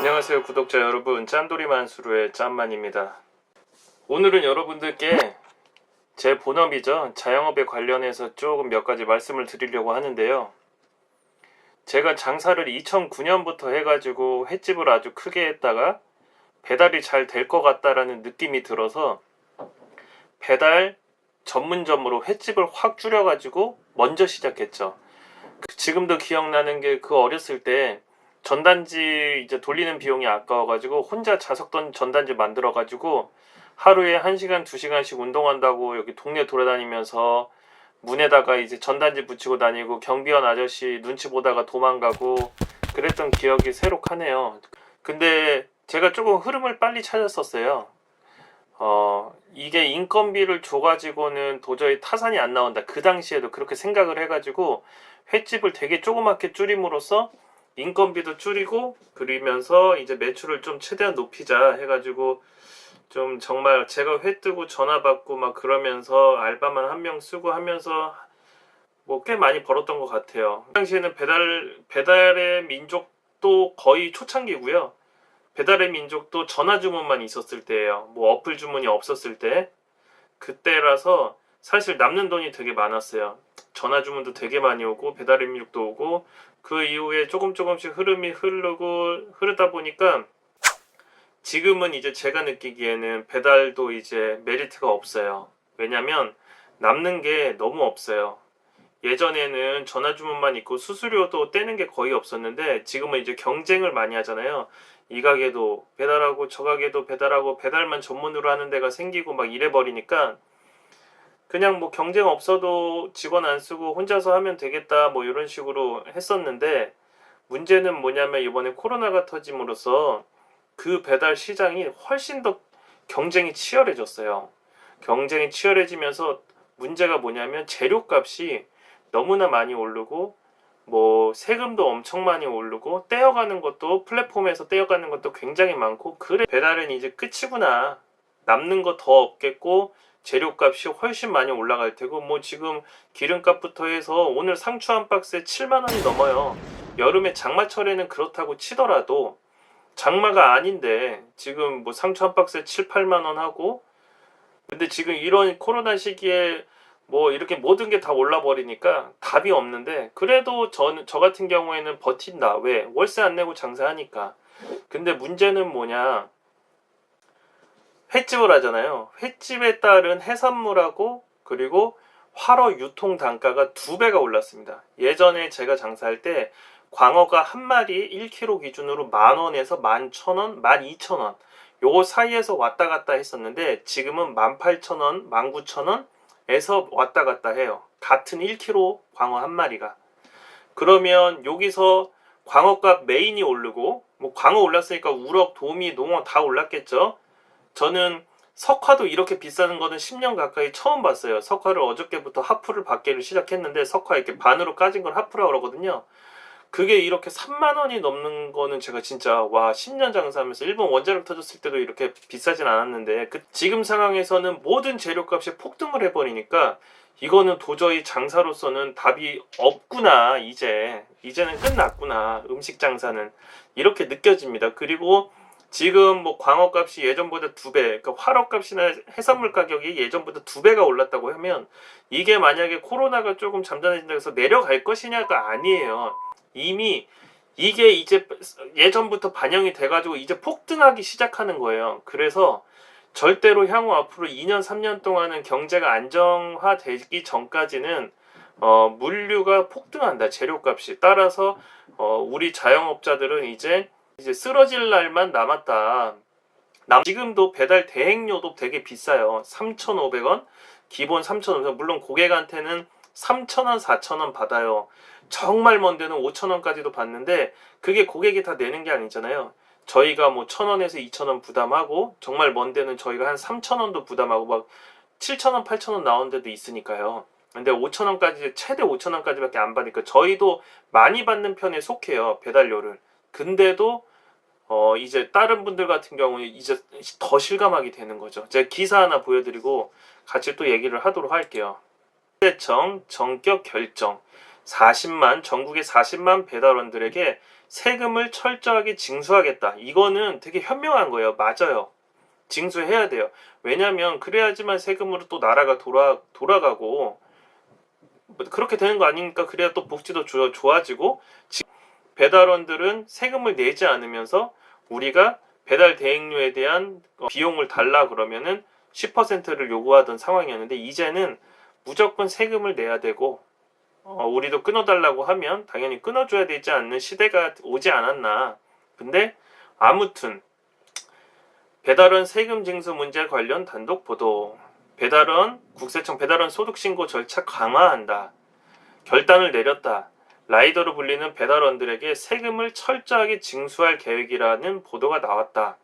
안녕하세요 구독자 여러분, 짠돌이 만수르의 짠만입니다. 오늘은 여러분들께 제 본업이죠, 자영업에 관련해서 조금 몇 가지 말씀을 드리려고 하는데요. 제가 장사를 2009년부터 해가지고 횟집을 아주 크게 했다가 배달이 잘 될 것 같다라는 느낌이 들어서 배달 전문점으로 횟집을 확 줄여가지고 먼저 시작했죠. 지금도 기억나는 게, 그 어렸을 때 전단지 이제 돌리는 비용이 아까워가지고 혼자 자석던 전단지 만들어가지고 하루에 1시간 2시간씩 운동한다고 여기 동네 돌아다니면서 문에다가 이제 전단지 붙이고 다니고 경비원 아저씨 눈치 보다가 도망가고 그랬던 기억이 새록하네요. 근데 제가 조금 흐름을 빨리 찾았었어요. 이게 인건비를 줘가지고는 도저히 타산이 안 나온다. 그 당시에도 그렇게 생각을 해가지고 횟집을 되게 조그맣게 줄임으로써 인건비도 줄이고, 그러면서 이제 매출을 좀 최대한 높이자 해가지고 좀 정말 제가 회 뜨고 전화 받고 막 그러면서 알바만 한 명 쓰고 하면서 뭐 꽤 많이 벌었던 것 같아요. 그 당시에는 배달의 민족도 거의 초창기고요. 배달의 민족도 전화 주문만 있었을 때예요. 뭐 어플 주문이 없었을 때. 그때라서 사실 남는 돈이 되게 많았어요. 전화 주문도 되게 많이 오고 배달의 민족도 오고, 그 이후에 조금씩 흐름이 흐르다 보니까 지금은 이제 제가 느끼기에는 배달도 이제 메리트가 없어요. 왜냐면 남는 게 너무 없어요. 예전에는 전화 주문만 있고 수수료도 떼는 게 거의 없었는데 지금은 이제 경쟁을 많이 하잖아요. 이 가게도 배달하고 저 가게도 배달하고 배달만 전문으로 하는 데가 생기고 막 이래 버리니까 그냥 뭐 경쟁 없어도 직원 안 쓰고 혼자서 하면 되겠다 뭐 이런 식으로 했었는데, 문제는 뭐냐면 이번에 코로나가 터짐으로써 그 배달 시장이 훨씬 더 경쟁이 치열해졌어요. 경쟁이 치열해지면서 문제가 뭐냐면 재료값이 너무나 많이 오르고, 뭐 세금도 엄청 많이 오르고, 떼어가는 것도 플랫폼에서 떼어가는 것도 굉장히 많고, 그래 배달은 이제 끝이구나, 남는 거 더 없겠고 재료값이 훨씬 많이 올라갈 테고, 뭐 지금 기름값부터 해서 오늘 상추 한 박스에 7만 원이 넘어요. 여름에 장마철에는 그렇다고 치더라도 장마가 아닌데 지금 뭐 상추 한 박스에 7, 8만 원 하고, 근데 지금 이런 코로나 시기에 뭐 이렇게 모든 게 다 올라 버리니까 답이 없는데, 그래도 저 같은 경우에는 버틴다. 왜? 월세 안 내고 장사하니까. 근데 문제는 뭐냐? 횟집을 하잖아요. 횟집에 따른 해산물하고 그리고 활어 유통 단가가 2배가 올랐습니다. 예전에 제가 장사할 때 광어가 한 마리 1kg 기준으로 10,000원에서 11,000원, 12,000원 요 사이에서 왔다 갔다 했었는데 지금은 18,000원, 19,000원에서 왔다 갔다 해요. 같은 1kg 광어 한 마리가. 그러면 여기서 광어값 메인이 오르고, 뭐 광어 올랐으니까 우럭, 도미, 농어 다 올랐겠죠. 저는 석화도 이렇게 비싸는 거는 10년 가까이 처음 봤어요. 석화를 어저께부터 하프를 받기를 시작했는데, 석화 이렇게 반으로 까진 걸 하프라고 그러거든요. 그게 이렇게 3만 원이 넘는 거는 제가 진짜 와, 10년 장사하면서 일본 원자력 터졌을 때도 이렇게 비싸진 않았는데, 지금 상황에서는 모든 재료값이 폭등을 해버리니까 이거는 도저히 장사로서는 답이 없구나. 이제는 끝났구나, 음식 장사는. 이렇게 느껴집니다. 그리고 지금 뭐 광어값이 예전보다 2배, 그러니까 활어값이나 해산물 가격이 예전보다 2배가 올랐다고 하면, 이게 만약에 코로나가 조금 잠잠해진다고 해서 내려갈 것이냐가 아니에요. 이미 이게 이제 예전부터 반영이 돼가지고 이제 폭등하기 시작하는 거예요. 그래서 절대로 향후 앞으로 2년 3년 동안은 경제가 안정화되기 전까지는 물류가 폭등한다, 재료값이. 따라서 우리 자영업자들은 이제 쓰러질 날만 남았다. 지금도 배달 대행료도 되게 비싸요. 3,500원, 기본 3,500원. 물론 고객한테는 3,000원, 4,000원 받아요. 정말 먼 데는 5,000원까지도 받는데 그게 고객이 다 내는 게 아니잖아요. 저희가 뭐 1,000원에서 2,000원 부담하고, 정말 먼 데는 저희가 한 3,000원도 부담하고 막 7,000원, 8,000원 나온 데도 있으니까요. 근데 5,000원까지, 최대 5,000원까지밖에 안 받으니까 저희도 많이 받는 편에 속해요, 배달료를. 근데도 이제 다른 분들 같은 경우는 이제 더 실감하게 되는 거죠. 제가 기사 하나 보여드리고 같이 또 얘기를 하도록 할게요. 대청 전격 결정. 전국의 40만 배달원들에게 세금을 철저하게 징수하겠다. 이거는 되게 현명한 거예요. 맞아요. 징수해야 돼요. 왜냐하면 그래야지만 세금으로 또 나라가 돌아가고 그렇게 되는 거 아닙니까? 그래야 또 복지도 좋아지고 배달원들은 세금을 내지 않으면서 우리가 배달 대행료에 대한 비용을 달라 그러면은 10%를 요구하던 상황이었는데 이제는 무조건 세금을 내야 되고 우리도 끊어달라고 하면 당연히 끊어줘야 되지 않는 시대가 오지 않았나. 근데 아무튼 배달원 세금 징수 문제 관련 단독 보도. 배달원 국세청 배달원 소득신고 절차 강화한다. 결단을 내렸다. 라이더로 불리는 배달원들에게 세금을 철저하게 징수할 계획이라는 보도가 나왔다.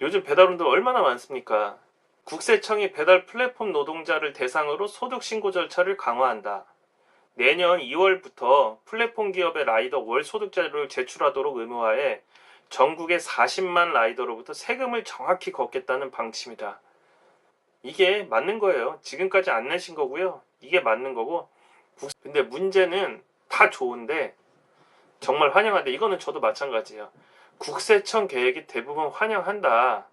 요즘 배달원들 얼마나 많습니까? 국세청이 배달 플랫폼 노동자를 대상으로 소득신고 절차를 강화한다. 내년 2월부터 플랫폼 기업의 라이더 월 소득자료를 제출하도록 의무화해 전국의 40만 라이더로부터 세금을 정확히 걷겠다는 방침이다. 이게 맞는 거예요. 지금까지 안 내신 거고요. 이게 맞는 거고. 근데 문제는 다 좋은데 정말 환영한데 이거는 저도 마찬가지예요. 국세청 계획이 대부분 환영한다.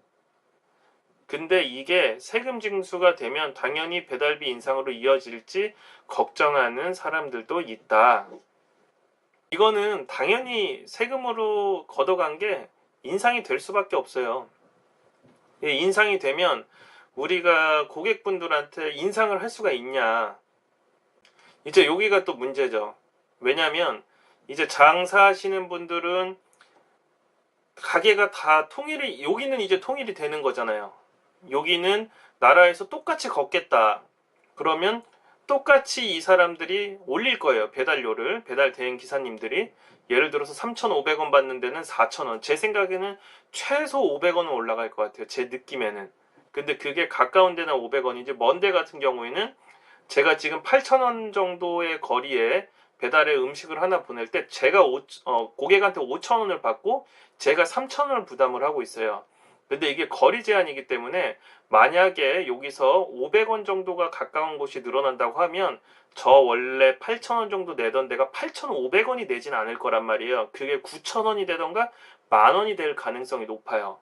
근데 이게 세금 징수가 되면 당연히 배달비 인상으로 이어질지 걱정하는 사람들도 있다. 이거는 당연히 세금으로 걷어간 게 인상이 될 수밖에 없어요. 인상이 되면 우리가 고객분들한테 인상을 할 수가 있냐. 이제 여기가 또 문제죠. 왜냐면 이제 장사하시는 분들은 가게가 다 통일이, 여기는 이제 통일이 되는 거잖아요. 여기는 나라에서 똑같이 걷겠다. 그러면 똑같이 이 사람들이 올릴 거예요. 배달료를. 배달 대행 기사님들이. 예를 들어서 3,500원 받는 데는 4,000원. 제 생각에는 최소 500원은 올라갈 것 같아요. 제 느낌에는. 근데 그게 가까운 데는 500원이지 먼 데 같은 경우에는 제가 지금 8,000원 정도의 거리에 배달의 음식을 하나 보낼 때 제가 고객한테 5,000원을 받고 제가 3,000원을 부담을 하고 있어요. 근데 이게 거리 제한이기 때문에 만약에 여기서 500원 정도가 가까운 곳이 늘어난다고 하면 저 원래 8,000원 정도 내던 데가 8,500원이 내진 않을 거란 말이에요. 그게 9,000원이 되던가 10,000원이 될 가능성이 높아요.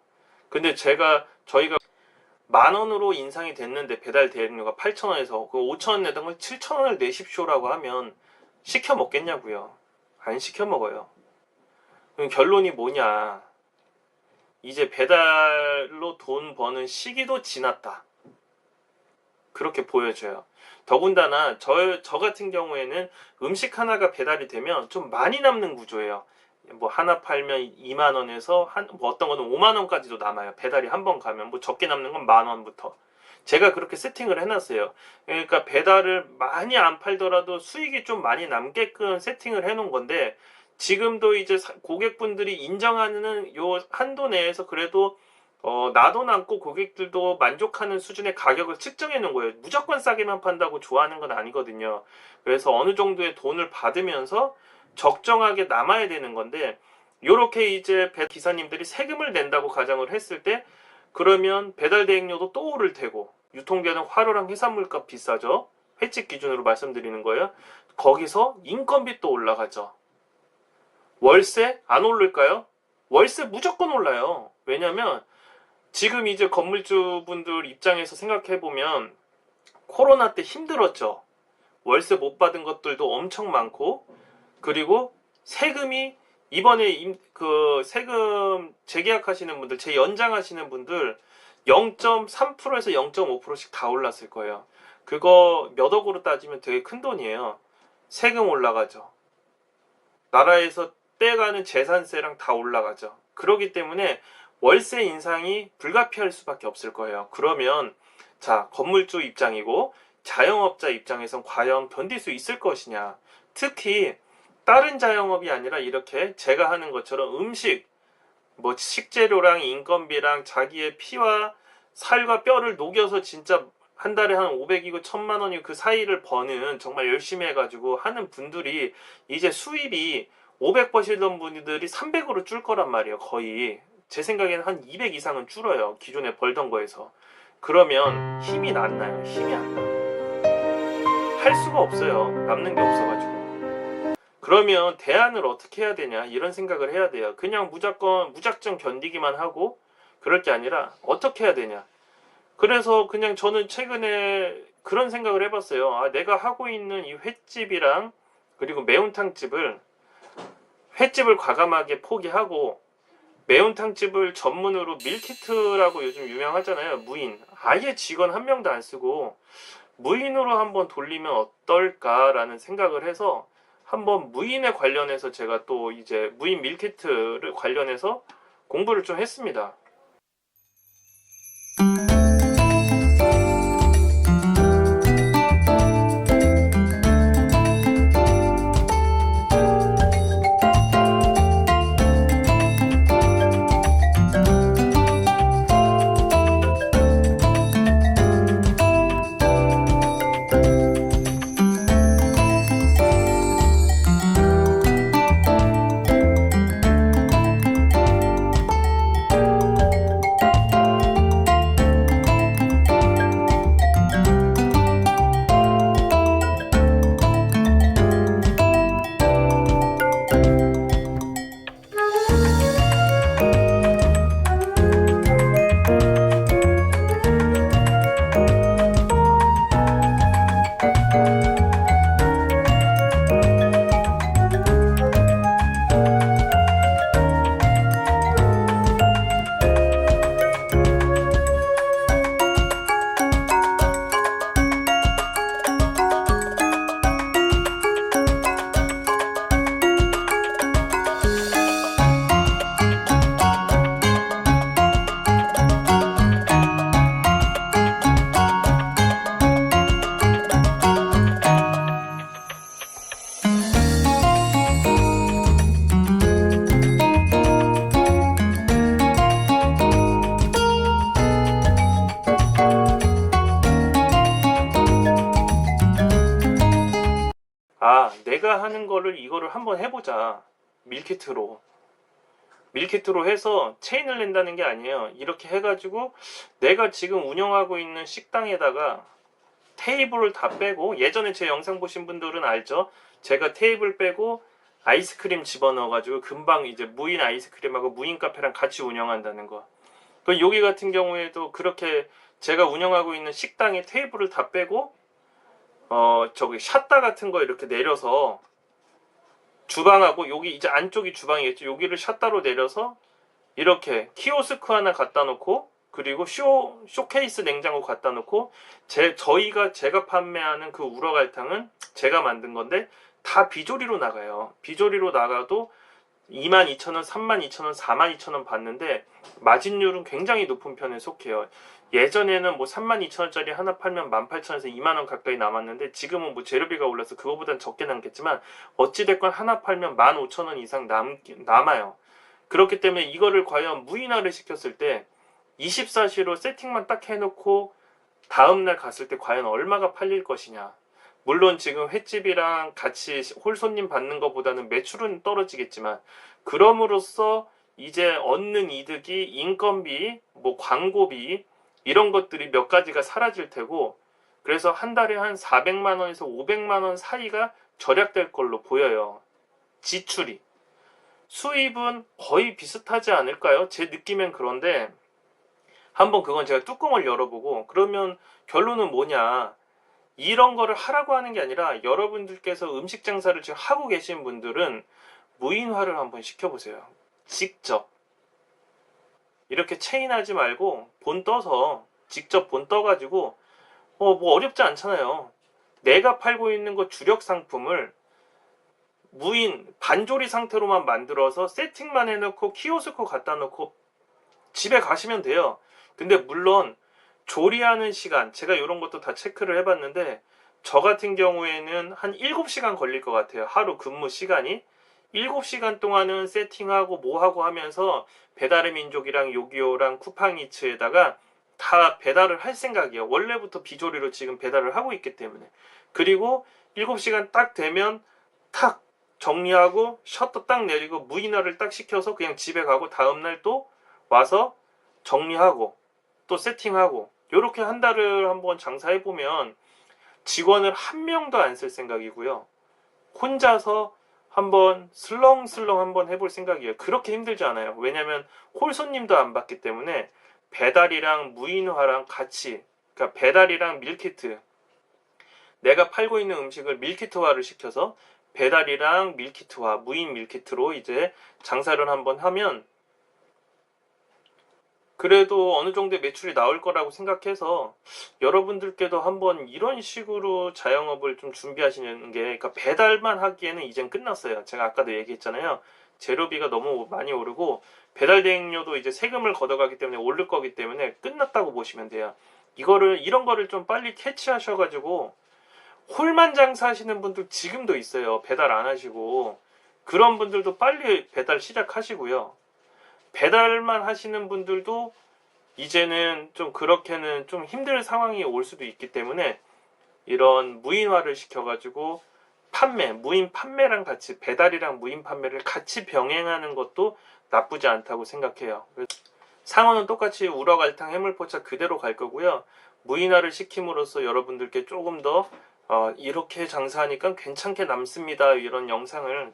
근데 저희가 10,000원으로 인상이 됐는데 배달 대행료가 8,000원에서 그 5,000원 내던 걸 7,000원을 내십시오라고 하면 시켜 먹겠냐고요. 안 시켜 먹어요. 그럼 결론이 뭐냐? 이제 배달로 돈 버는 시기도 지났다. 그렇게 보여져요. 더군다나 저 같은 경우에는 음식 하나가 배달이 되면 좀 많이 남는 구조예요. 뭐 하나 팔면 2만 원에서 뭐 어떤 거는 5만 원까지도 남아요. 배달이 한 번 가면 뭐 적게 남는 건 10,000원부터. 제가 그렇게 세팅을 해놨어요. 그러니까 배달을 많이 안 팔더라도 수익이 좀 많이 남게끔 세팅을 해놓은 건데 지금도 이제 고객분들이 인정하는 요 한도 내에서 그래도 나도 남고 고객들도 만족하는 수준의 가격을 측정해 놓은 거예요. 무조건 싸게만 판다고 좋아하는 건 아니거든요. 그래서 어느 정도의 돈을 받으면서 적정하게 남아야 되는 건데 요렇게 이제 기사님들이 세금을 낸다고 가정을 했을 때 그러면 배달 대행료도 또 오를 테고 유통되는 화로랑 해산물값 비싸죠. 횟집 기준으로 말씀드리는 거예요. 거기서 인건비 또 올라가죠. 월세 안 오를까요? 월세 무조건 올라요. 왜냐면 지금 이제 건물주분들 입장에서 생각해보면 코로나 때 힘들었죠. 월세 못 받은 것들도 엄청 많고 그리고 세금이 이번에 그 세금 재계약하시는 분들, 재연장하시는 분들 0.3%에서 0.5%씩 다 올랐을 거예요. 그거 몇 억으로 따지면 되게 큰 돈이에요. 세금 올라가죠. 나라에서 떼가는 재산세랑 다 올라가죠. 그렇기 때문에 월세 인상이 불가피할 수밖에 없을 거예요. 그러면 자, 건물주 입장이고 자영업자 입장에선 과연 견딜 수 있을 것이냐. 특히 다른 자영업이 아니라 이렇게 제가 하는 것처럼 음식, 뭐 식재료랑 인건비랑 자기의 피와 살과 뼈를 녹여서 진짜 한 달에 한 500이고 1,000만 원이고 그 사이를 버는 정말 열심히 해가지고 하는 분들이 이제 수입이 500 버시던 분들이 300으로 줄 거란 말이에요. 거의 제 생각에는 한 200 이상은 줄어요. 기존에 벌던 거에서. 그러면 힘이 났나요? 힘이 안 나요. 할 수가 없어요. 남는 게 없어가지고. 그러면 대안을 어떻게 해야 되냐 이런 생각을 해야 돼요. 그냥 무작정 견디기만 하고 그럴 게 아니라 어떻게 해야 되냐. 그래서 그냥 저는 최근에 그런 생각을 해봤어요. 아, 내가 하고 있는 이 횟집이랑 그리고 횟집을 과감하게 포기하고 매운탕집을 전문으로 밀키트라고 요즘 유명하잖아요. 무인. 아예 직원 한 명도 안 쓰고 무인으로 한번 돌리면 어떨까라는 생각을 해서 한번 무인에 관련해서 제가 또 이제 무인 밀키트를 관련해서 공부를 좀 했습니다. 아, 내가 하는 거를 이거를 한번 해보자. 밀키트로. 밀키트로 해서 체인을 낸다는 게 아니에요. 이렇게 해가지고 내가 지금 운영하고 있는 식당에다가 테이블을 다 빼고, 예전에 제 영상 보신 분들은 알죠? 제가 테이블 빼고 아이스크림 집어넣어가지고 금방 이제 무인 아이스크림하고 무인 카페랑 같이 운영한다는 거. 그 여기 같은 경우에도 그렇게 제가 운영하고 있는 식당에 테이블을 다 빼고 저기 샷다 같은 거 이렇게 내려서 주방하고 여기 이제 안쪽이 주방이겠죠. 여기를 샷다로 내려서 이렇게 키오스크 하나 갖다 놓고 그리고 쇼케이스 냉장고 갖다 놓고 제가 판매하는 그 우러갈탕은 제가 만든 건데 다 비조리로 나가요. 비조리로 나가도 22,000원, 32,000원, 42,000원 받는데 마진율은 굉장히 높은 편에 속해요. 예전에는 뭐 32,000원짜리 하나 팔면 18,000원에서 2만원 가까이 남았는데 지금은 뭐 재료비가 올라서 그거보단 적게 남겠지만 어찌됐건 하나 팔면 15,000원 이상 남아요. 그렇기 때문에 이거를 과연 무인화를 시켰을 때 24시로 세팅만 딱 해놓고 다음날 갔을 때 과연 얼마가 팔릴 것이냐. 물론 지금 횟집이랑 같이 홀 손님 받는 것보다는 매출은 떨어지겠지만 그럼으로써 이제 얻는 이득이 인건비, 뭐 광고비 이런 것들이 몇 가지가 사라질 테고 그래서 한 달에 한 400만 원에서 500만 원 사이가 절약될 걸로 보여요. 지출이. 수입은 거의 비슷하지 않을까요? 제 느낌엔 그런데 한번 그건 제가 뚜껑을 열어보고 그러면 결론은 뭐냐. 이런 거를 하라고 하는 게 아니라 여러분들께서 음식 장사를 지금 하고 계신 분들은 무인화를 한번 시켜보세요. 직접. 이렇게 체인하지 말고 본 떠서 직접 본 떠가지고 뭐 어렵지 않잖아요. 내가 팔고 있는 거 주력 상품을 무인 반조리 상태로만 만들어서 세팅만 해놓고 키오스크 갖다 놓고 집에 가시면 돼요. 근데 물론 조리하는 시간 제가 이런 것도 다 체크를 해봤는데 저 같은 경우에는 한 7시간 걸릴 것 같아요. 하루 근무 시간이 7시간 동안은 세팅하고 뭐하고 하면서 배달의 민족이랑 요기요랑 쿠팡이츠에다가 다 배달을 할 생각이에요. 원래부터 비조리로 지금 배달을 하고 있기 때문에. 그리고 7시간 딱 되면 탁 정리하고 셔터 딱 내리고 무인화를 딱 시켜서 그냥 집에 가고 다음날 또 와서 정리하고 또 세팅하고 이렇게 한 달을 한번 장사해보면 직원을 한 명도 안 쓸 생각이고요. 혼자서 한번 슬렁슬렁 한번 해볼 생각이에요. 그렇게 힘들지 않아요. 왜냐면 홀손님도 안 받기 때문에 배달이랑 무인화랑 같이, 그러니까 배달이랑 밀키트, 내가 팔고 있는 음식을 밀키트화를 시켜서 배달이랑 밀키트화, 무인 밀키트로 이제 장사를 한번 하면 그래도 어느 정도의 매출이 나올 거라고 생각해서 여러분들께도 한번 이런 식으로 자영업을 좀 준비하시는 게, 그러니까 배달만 하기에는 이젠 끝났어요. 제가 아까도 얘기했잖아요. 재료비가 너무 많이 오르고 배달 대행료도 이제 세금을 걷어가기 때문에 오를 거기 때문에 끝났다고 보시면 돼요. 이런 거를 좀 빨리 캐치하셔가지고 홀만 장사하시는 분들 지금도 있어요. 배달 안 하시고. 그런 분들도 빨리 배달 시작하시고요. 배달만 하시는 분들도 이제는 좀 그렇게는 좀 힘들 상황이 올 수도 있기 때문에 이런 무인화를 시켜가지고 무인 판매랑 같이, 배달이랑 무인 판매를 같이 병행하는 것도 나쁘지 않다고 생각해요. 상어는 똑같이 우럭알탕 해물포차 그대로 갈 거고요. 무인화를 시킴으로써 여러분들께 조금 더 이렇게 장사하니까 괜찮게 남습니다, 이런 영상을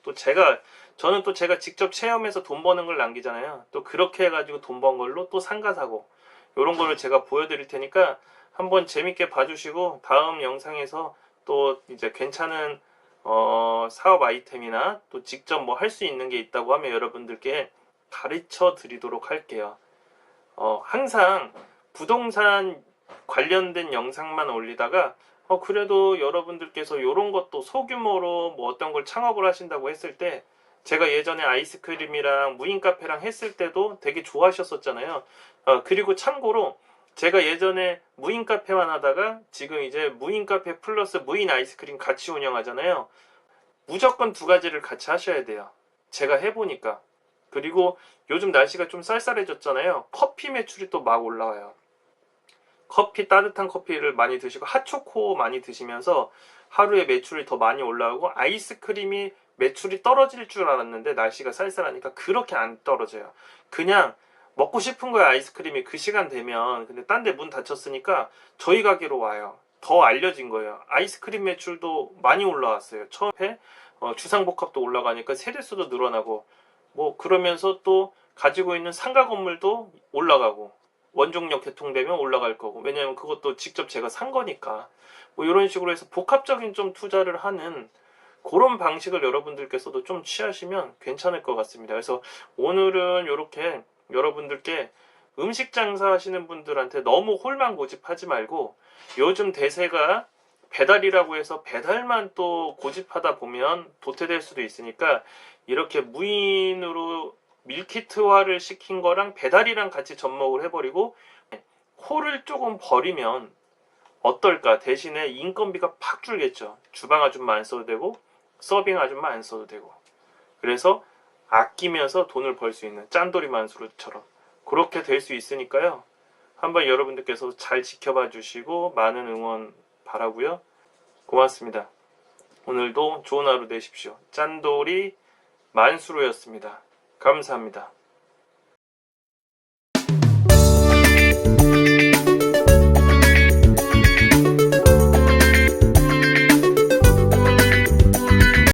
저는 또 제가 직접 체험해서 돈 버는 걸 남기잖아요. 또 그렇게 해가지고 돈 번 걸로 또 상가 사고 이런 거를 제가 보여드릴 테니까 한번 재밌게 봐주시고, 다음 영상에서 또 이제 괜찮은 사업 아이템이나 또 직접 뭐 할 수 있는 게 있다고 하면 여러분들께 가르쳐 드리도록 할게요. 항상 부동산 관련된 영상만 올리다가 그래도 여러분들께서 이런 것도 소규모로 뭐 어떤 걸 창업을 하신다고 했을 때, 제가 예전에 아이스크림이랑 무인 카페랑 했을 때도 되게 좋아하셨었잖아요. 그리고 참고로 제가 예전에 무인 카페만 하다가 지금 이제 무인 카페 플러스 무인 아이스크림 같이 운영하잖아요. 무조건 두 가지를 같이 하셔야 돼요. 제가 해보니까. 그리고 요즘 날씨가 좀 쌀쌀해졌잖아요. 커피 매출이 또 막 올라와요. 따뜻한 커피를 많이 드시고 핫초코 많이 드시면서 하루에 매출이 더 많이 올라오고, 아이스크림이 매출이 떨어질 줄 알았는데 날씨가 쌀쌀하니까 그렇게 안 떨어져요. 그냥 먹고 싶은 거야, 아이스크림이 그 시간 되면. 근데 딴 데 문 닫혔으니까 저희 가게로 와요. 더 알려진 거예요. 아이스크림 매출도 많이 올라왔어요. 처음에 주상복합도 올라가니까 세대수도 늘어나고, 뭐 그러면서 또 가지고 있는 상가 건물도 올라가고, 원종력 개통되면 올라갈 거고, 왜냐면 그것도 직접 제가 산 거니까. 뭐 이런 식으로 해서 복합적인 좀 투자를 하는 그런 방식을 여러분들께서도 좀 취하시면 괜찮을 것 같습니다. 그래서 오늘은 이렇게 여러분들께 음식 장사 하시는 분들한테 너무 홀만 고집하지 말고, 요즘 대세가 배달이라고 해서 배달만 또 고집하다 보면 도태될 수도 있으니까 이렇게 무인으로 밀키트화를 시킨 거랑 배달이랑 같이 접목을 해버리고 홀을 조금 버리면 어떨까? 대신에 인건비가 팍 줄겠죠. 주방 아줌마 안 써도 되고 서빙 아줌마 안 써도 되고. 그래서 아끼면서 돈을 벌 수 있는 짠돌이 만수르처럼 그렇게 될 수 있으니까요. 한번 여러분들께서 잘 지켜봐 주시고 많은 응원 바라고요. 고맙습니다. 오늘도 좋은 하루 되십시오. 짠돌이 만수르였습니다. 감사합니다.